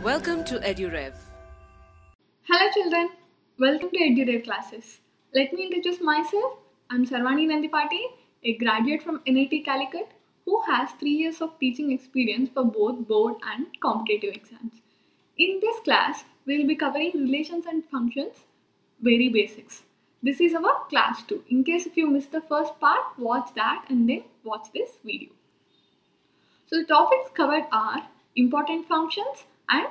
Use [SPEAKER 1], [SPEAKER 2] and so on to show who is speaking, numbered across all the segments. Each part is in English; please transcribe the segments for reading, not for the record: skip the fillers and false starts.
[SPEAKER 1] Welcome to EduRev.
[SPEAKER 2] Hello children, welcome to EduRev classes. Let me introduce myself. I'm Sarvani Nandipati, a graduate from NIT Calicut who has 3 years of teaching experience for both board and competitive exams. In this class, we will be covering relations and functions, very basics. This is our class 2. In case if you missed the first part, watch that and then watch this video. So the topics covered are important functions and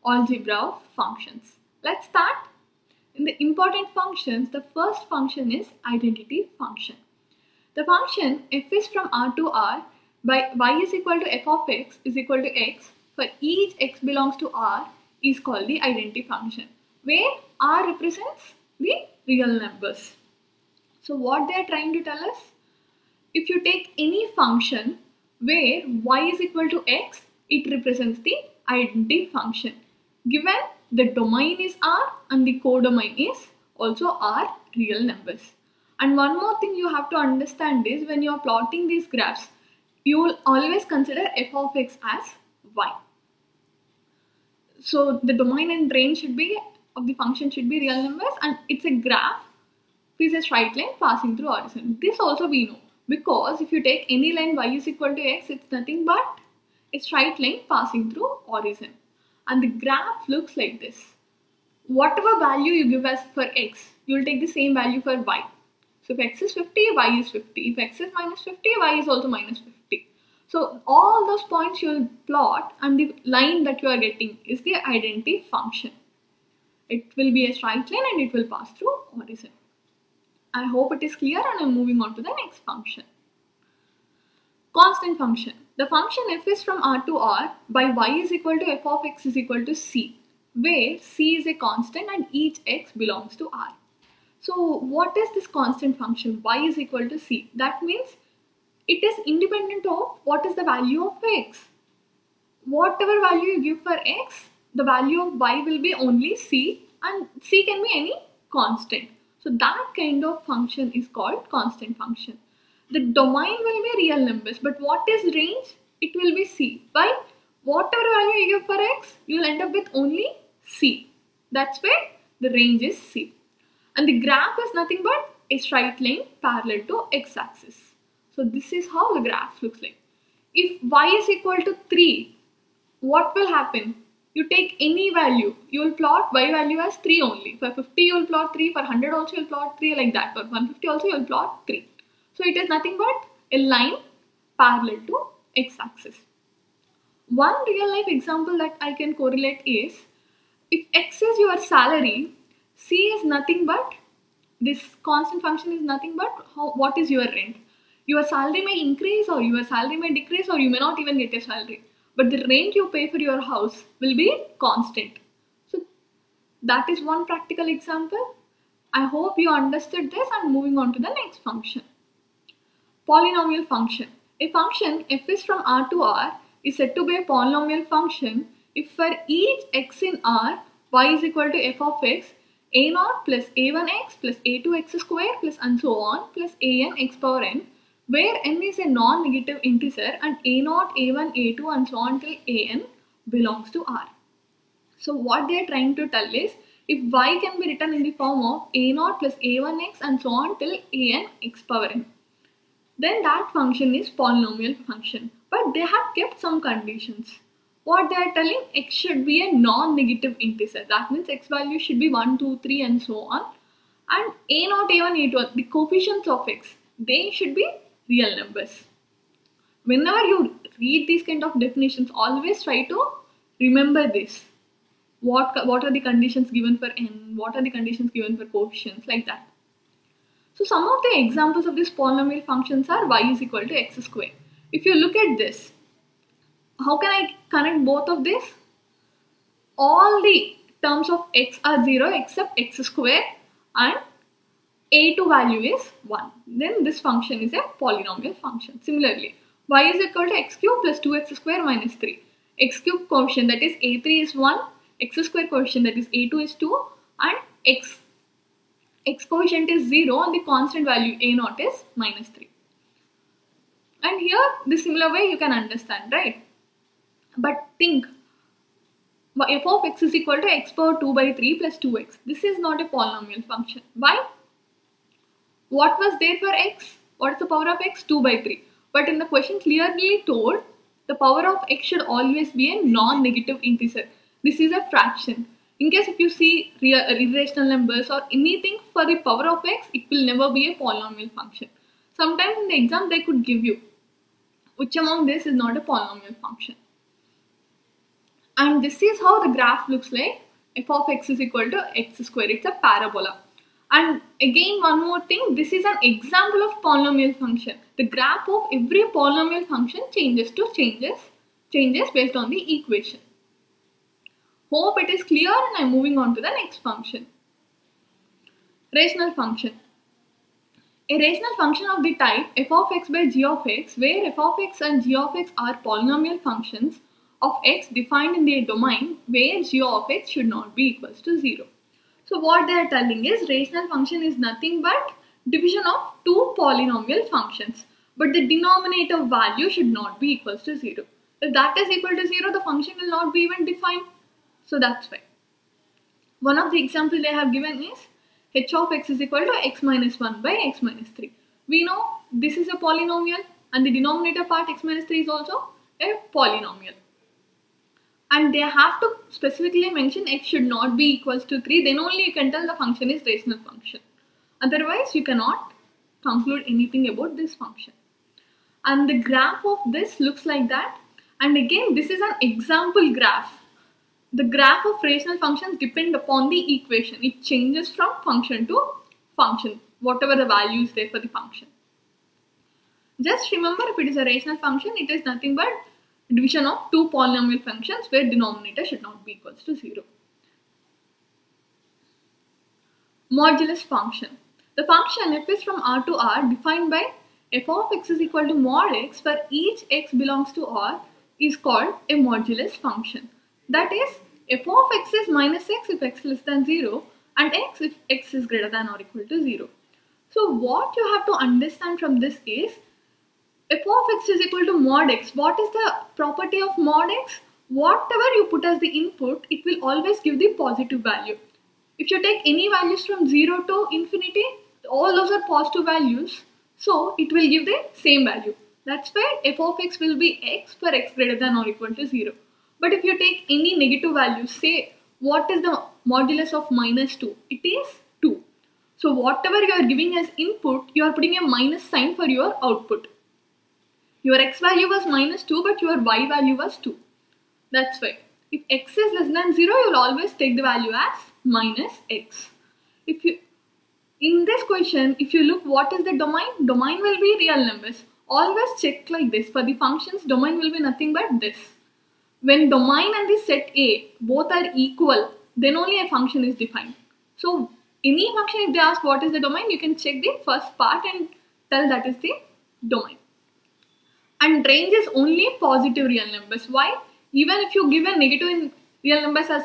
[SPEAKER 2] algebra of functions. Let's start. In the important functions, the first function is identity function. The function f is from R to R by y is equal to f of x is equal to x for each x belongs to R is called the identity function, where R represents the real numbers. So what they are trying to tell us? If you take any function where y is equal to x, it represents the identity function. Given the domain is R and the codomain is also R real numbers. And one more thing you have to understand is when you are plotting these graphs, you will always consider f of x as y. So the domain and range should be of the function should be real numbers, and it's a graph is a straight line passing through origin. This also we know, because if you take any line y is equal to x, it's nothing but a straight line passing through origin. And the graph looks like this. Whatever value you give as for x, you will take the same value for y. So if x is 50, y is 50. If x is minus 50, y is also minus 50. So all those points you will plot, and the line that you are getting is the identity function. It will be a straight line and it will pass through origin. I hope it is clear, and I am moving on to the next function. Constant function. The function f is from R to R by y is equal to f of x is equal to c, where c is a constant and each x belongs to R. So what is this constant function y is equal to c? That means it is independent of what is the value of x. Whatever value you give for x, the value of y will be only c, and c can be any constant. So that kind of function is called constant function. The domain will be real numbers, but what is range? It will be c. By whatever value you give for x, you will end up with only c. That's where the range is c. And the graph is nothing but a straight line parallel to x-axis. So this is how the graph looks like. If y is equal to 3, what will happen? You take any value, you will plot y value as 3 only. For 50 you will plot 3, for 100 also you will plot 3, like that. For 150 also you will plot 3. So it is nothing but a line parallel to x-axis. One real life example that I can correlate is, if x is your salary, c is nothing but, this constant function is nothing but what is your rent. Your salary may increase or your salary may decrease, or you may not even get a salary, but the rent you pay for your house will be constant. So that is one practical example. I hope you understood this, and moving on to the next function. Polynomial function. A function f is from R to R is said to be a polynomial function if for each x in R, y is equal to f of x, a0 plus a1x plus a2x square plus and so on plus an x power n, where n is a non-negative integer and a0, a1, a2 and so on till an belongs to R. So what they are trying to tell is, if y can be written in the form of a0 plus a1x and so on till an x power n, then that function is polynomial function. But they have kept some conditions. What they are telling, x should be a non-negative integer. That means x value should be 1, 2, 3 and so on. And a0, a1, a2, the coefficients of x, they should be real numbers. Whenever you read these kind of definitions, always try to remember this. What are the conditions given for n? What are the conditions given for coefficients? Like that. So some of the examples of these polynomial functions are y is equal to x square. If you look at this, how can I connect both of this? All the terms of x are 0 except x square, and a2 value is 1. Then this function is a polynomial function. Similarly, y is equal to x cube plus 2x square minus 3. X cube coefficient, that is a3 is 1, x square coefficient, that is a2 is 2, and x coefficient is 0 and the constant value a0 is minus 3. And here the similar way you can understand, right? But think, f of x is equal to x power 2 by 3 plus 2x. This is not a polynomial function. Why? What was there for x? What is the power of x? 2 by 3. But in the question clearly told, the power of x should always be a non-negative integer. This is a fraction. In case if you see irrational numbers or anything for the power of x, it will never be a polynomial function. Sometimes in the exam they could give you which among this is not a polynomial function. And this is how the graph looks like. F of x is equal to x square. It's a parabola. And again one more thing, this is an example of polynomial function. The graph of every polynomial function changes based on the equation. Hope it is clear, and I am moving on to the next function. Rational function. A rational function of the type f of x by g of x, where f of x and g of x are polynomial functions of x defined in the domain where g of x should not be equals to 0. So what they are telling is rational function is nothing but division of two polynomial functions, but the denominator value should not be equals to 0. If that is equal to 0, the function will not be even defined. So that's why. One of the examples they have given is h of x is equal to x minus 1 by x minus 3. We know this is a polynomial and the denominator part x minus 3 is also a polynomial. And they have to specifically mention x should not be equals to 3, then only you can tell the function is rational function. Otherwise you cannot conclude anything about this function. And the graph of this looks like that. And again this is an example graph. The graph of rational functions depend upon the equation. It changes from function to function, whatever the value is there for the function. Just remember, if it is a rational function, it is nothing but division of two polynomial functions where denominator should not be equals to 0. Modulus function. The function f is from R to R defined by f of x is equal to mod x for each x belongs to R is called a modulus function. That is, f of x is minus x if x less than 0 and x if x is greater than or equal to 0. So what you have to understand from this is f of x is equal to mod x. What is the property of mod x? Whatever you put as the input, it will always give the positive value. If you take any values from 0 to infinity, all those are positive values. So it will give the same value. That's why f of x will be x for x greater than or equal to 0. But if you take any negative value, say what is the modulus of minus 2? It is 2. So whatever you are giving as input, you are putting a minus sign for your output. Your x value was minus 2 but your y value was 2. That's why. If x is less than 0, you will always take the value as minus x. In this question, if you look what is the domain, domain will be real numbers. Always check like this. For the functions, domain will be nothing but this. When domain and the set A both are equal, then only a function is defined. So any function, if they ask what is the domain, you can check the first part and tell that is the domain. And range is only positive real numbers. Why? Even if you give a negative real numbers as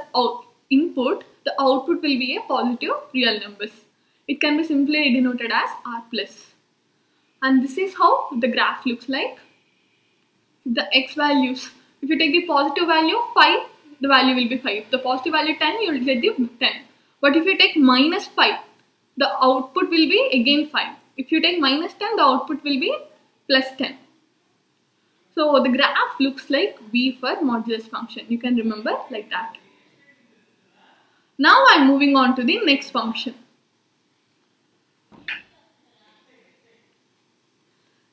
[SPEAKER 2] input, the output will be a positive real numbers. It can be simply denoted as R plus. And this is how the graph looks like. The x values. If you take the positive value 5, the value will be 5. The positive value 10, you will get the 10. But if you take minus 5, the output will be again 5. If you take minus 10, the output will be plus 10. So the graph looks like V for modulus function. You can remember like that. Now I am moving on to the next function.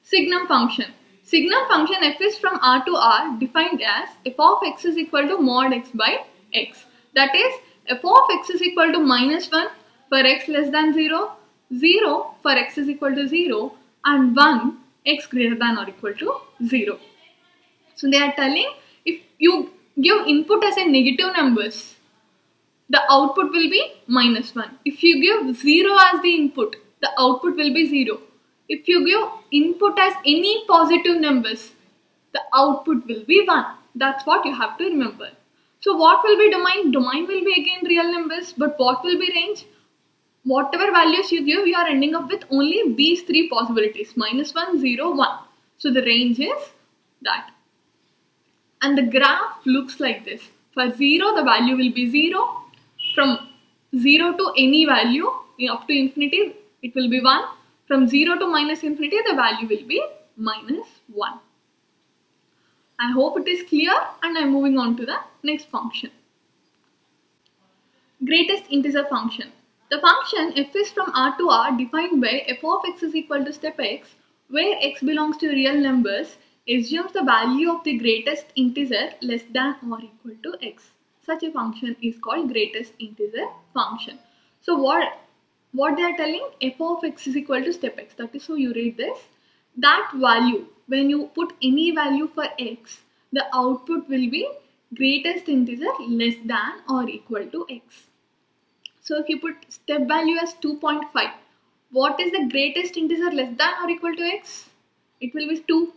[SPEAKER 2] Signum function. Signum function f is from R to R defined as f of x is equal to mod x by x. That is, f of x is equal to minus 1 for x less than 0, 0 for x is equal to 0 and 1 x greater than or equal to 0. So they are telling if you give input as a negative numbers, the output will be minus 1. If you give 0 as the input, the output will be 0. If you give input as any positive numbers, the output will be 1. That's what you have to remember. So what will be domain? Domain will be again real numbers, but what will be range? Whatever values you give, you are ending up with only these three possibilities, minus 1, 0, 1. So the range is that. And the graph looks like this. For 0, the value will be 0. From 0 to any value up to infinity, it will be 1. From 0 to minus infinity, the value will be minus 1. I hope it is clear, and I'm moving on to the next function. Greatest integer function. The function f is from R to R defined by f of x is equal to step x, where x belongs to real numbers, assumes the value of the greatest integer less than or equal to x. Such a function is called greatest integer function. So what they are telling, f of x is equal to step x. That is how you read this. That value, when you put any value for x, the output will be greatest integer less than or equal to x. So if you put step value as 2.5, what is the greatest integer less than or equal to x? It will be 2.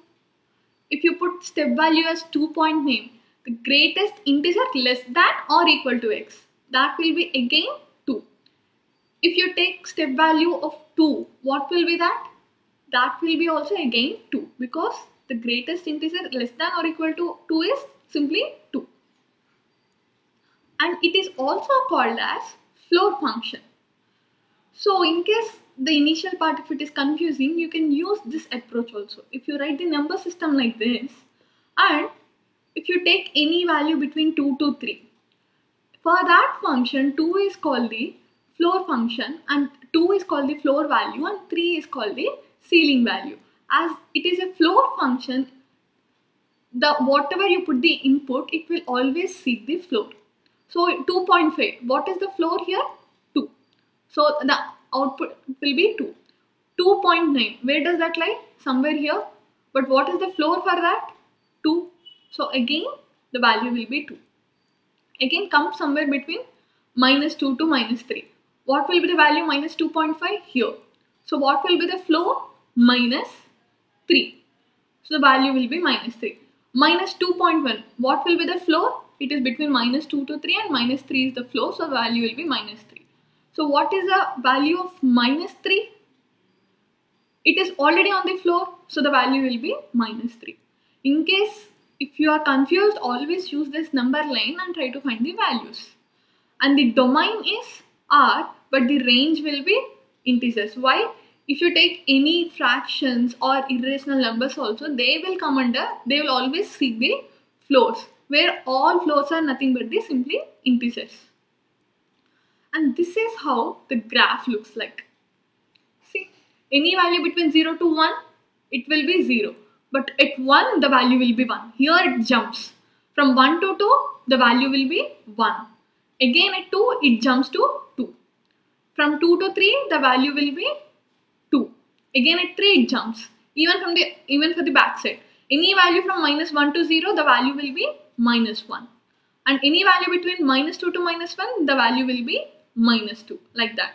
[SPEAKER 2] If you put step value as 2.9, the greatest integer less than or equal to x, that will be again 2. If you take step value of 2, what will be that? That will be also again 2, because the greatest integer less than or equal to 2 is simply 2. And it is also called as floor function. So in case the initial part, if it is confusing, you can use this approach also. If you write the number system like this, and if you take any value between 2 to 3, for that function 2 is called the floor function, and 2 is called the floor value, and 3 is called the ceiling value. As it is a floor function, the whatever you put the input, it will always seek the floor. So 2.5, what is the floor here? 2. So the output will be 2. 2.9, where does that lie? Somewhere here. But what is the floor for that? 2. So again the value will be 2. Again come somewhere between minus 2 to minus 3. What will be the value minus 2.5? Here. So what will be the floor? Minus 3. So the value will be minus 3. Minus 2.1. What will be the floor? It is between minus 2 to 3, and minus 3 is the floor. So the value will be minus 3. So what is the value of minus 3? It is already on the floor. So the value will be minus 3. In case if you are confused, always use this number line and try to find the values. And the domain is R, but the range will be integers. Why? If you take any fractions or irrational numbers also, they will always seek the floors, where all floors are nothing but the simply integers. And this is how the graph looks like. See, any value between 0 to 1, it will be 0. But at 1, the value will be 1. Here it jumps. From 1 to 2, the value will be 1. Again at 2, it jumps to 2. From 2 to 3, the value will be 2. Again at 3, it jumps. Even for the back side. Any value from minus 1 to 0, the value will be minus 1. And any value between minus 2 to minus 1, the value will be minus 2. Like that.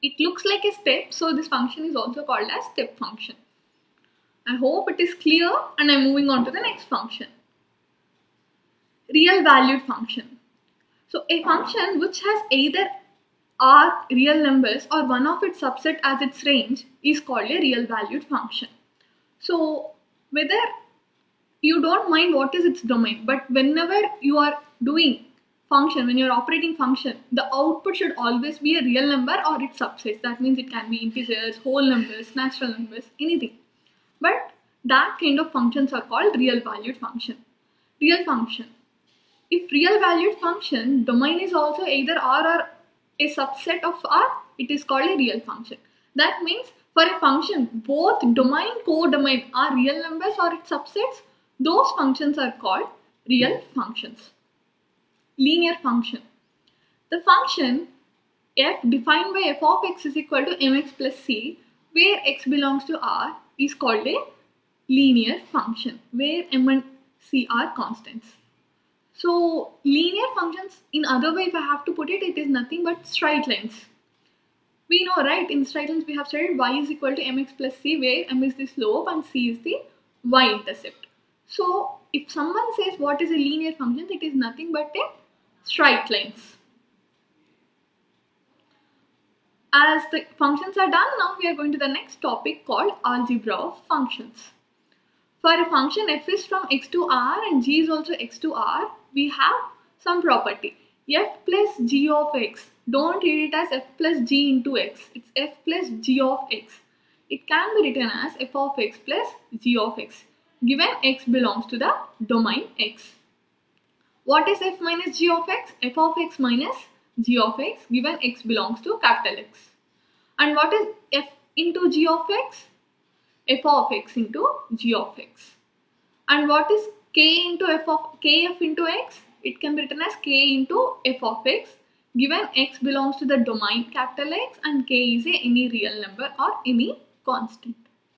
[SPEAKER 2] It looks like a step, so this function is also called as step function. I hope it is clear, and I'm moving on to the next function. Real valued function. So a function which has either R real numbers or one of its subset as its range is called a real valued function. So whether you don't mind what is its domain, but whenever you are doing function, when you're operating function, the output should always be a real number or its subsets. That means it can be integers, whole numbers, natural numbers, anything. But that kind of functions are called real valued function. Real function. If real valued function domain is also either R or a subset of R, it is called a real function. That means for a function, both domain, codomain are real numbers or its subsets, those functions are called real functions. Linear function. The function f defined by f of x is equal to mx plus c, where x belongs to R, is called a linear function, where m and c are constants. So linear functions, in other way if I have to put it, it is nothing but straight lines. We know, right, in straight lines we have studied y is equal to mx plus c, where m is the slope and c is the y-intercept. So if someone says what is a linear function, it is nothing but a straight lines. As the functions are done, now we are going to the next topic called algebra of functions. For a function f is from x to r and g is also x to r, we have some property. F plus g of x. Don't read it as f plus g into x. It's f plus g of x. It can be written as f of x plus g of x, given x belongs to the domain x. What is f minus g of x? F of x minus g of x, given x belongs to capital X. And what is f into g of x? F of x into g of x. And what is k into kf into x? It can be written as k into f of x, given x belongs to the domain capital X and k is any real number or any constant.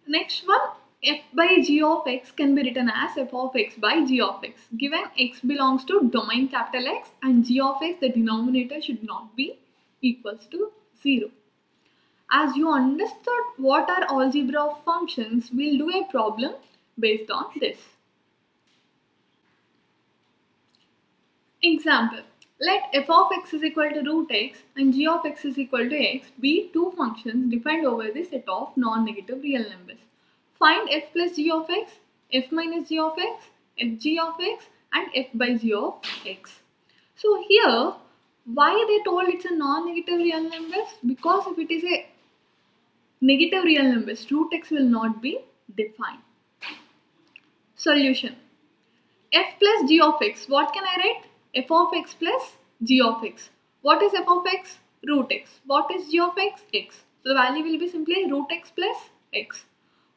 [SPEAKER 2] Next one, f by g of x can be written as f of x by g of x, given x belongs to domain capital X and g of x, the denominator should not be equals to 0. As you understood what are algebra of functions, we'll do a problem based on this. Example, let f of x is equal to root x and g of x is equal to x be two functions defined over the set of non-negative real numbers. Find f plus g of x, f minus g of x, f g of x and f by g of x. So here, why they told it's a non-negative real numbers? Because if it is a negative real numbers, root x will not be defined. Solution. F plus g of x. What can I write? F of x plus g of x. What is f of x? Root x. What is g of x? X. So the value will be simply root x plus x.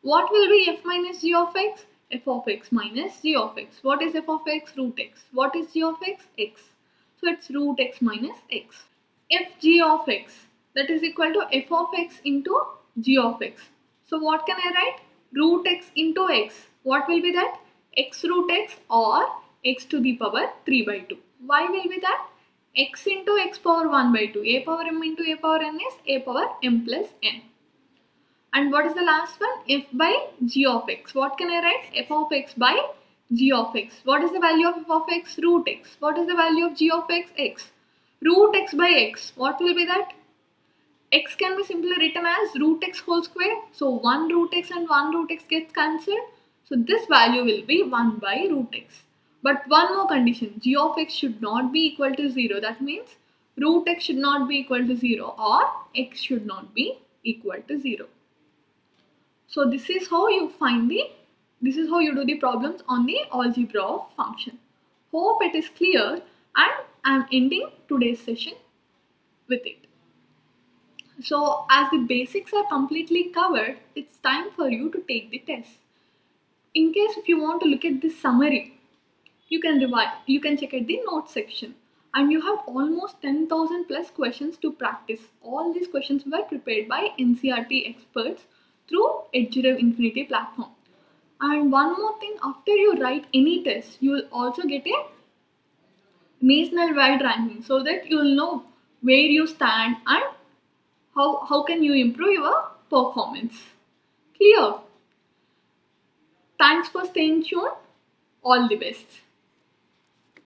[SPEAKER 2] What will be f minus g of x? F of x minus g of x. What is f of x? Root x. What is g of x? X. So it's root x minus x. F g of x, that is equal to f of x into g of x. So what can I write? Root x into x. What will be that? X root x or x to the power 3 by 2. Why will be that? X into x power 1 by 2. A power m into a power n is a power m plus n. And what is the last one? F by g of x. What can I write? F of x by g of x. What is the value of f of x? Root x. What is the value of g of x? X. Root x by x. What will be that? X can be simply written as root x whole square. So 1 root x and 1 root x gets cancelled. So this value will be 1 by root x. But one more condition, g of x should not be equal to 0. That means root x should not be equal to 0 or x should not be equal to 0. So this is how you do the problems on the algebra of function. Hope it is clear and I am ending today's session with it. So as the basics are completely covered, it's time for you to take the test. In case if you want to look at this summary, you can check at the notes section. And you have almost 10,000 plus questions to practice. All these questions were prepared by NCERT experts through EduRev Infinity platform. And one more thing, after you write any test, you will also get a national wide ranking so that you will know where you stand and how can you improve your performance. Clear? Thanks for staying tuned. All the best.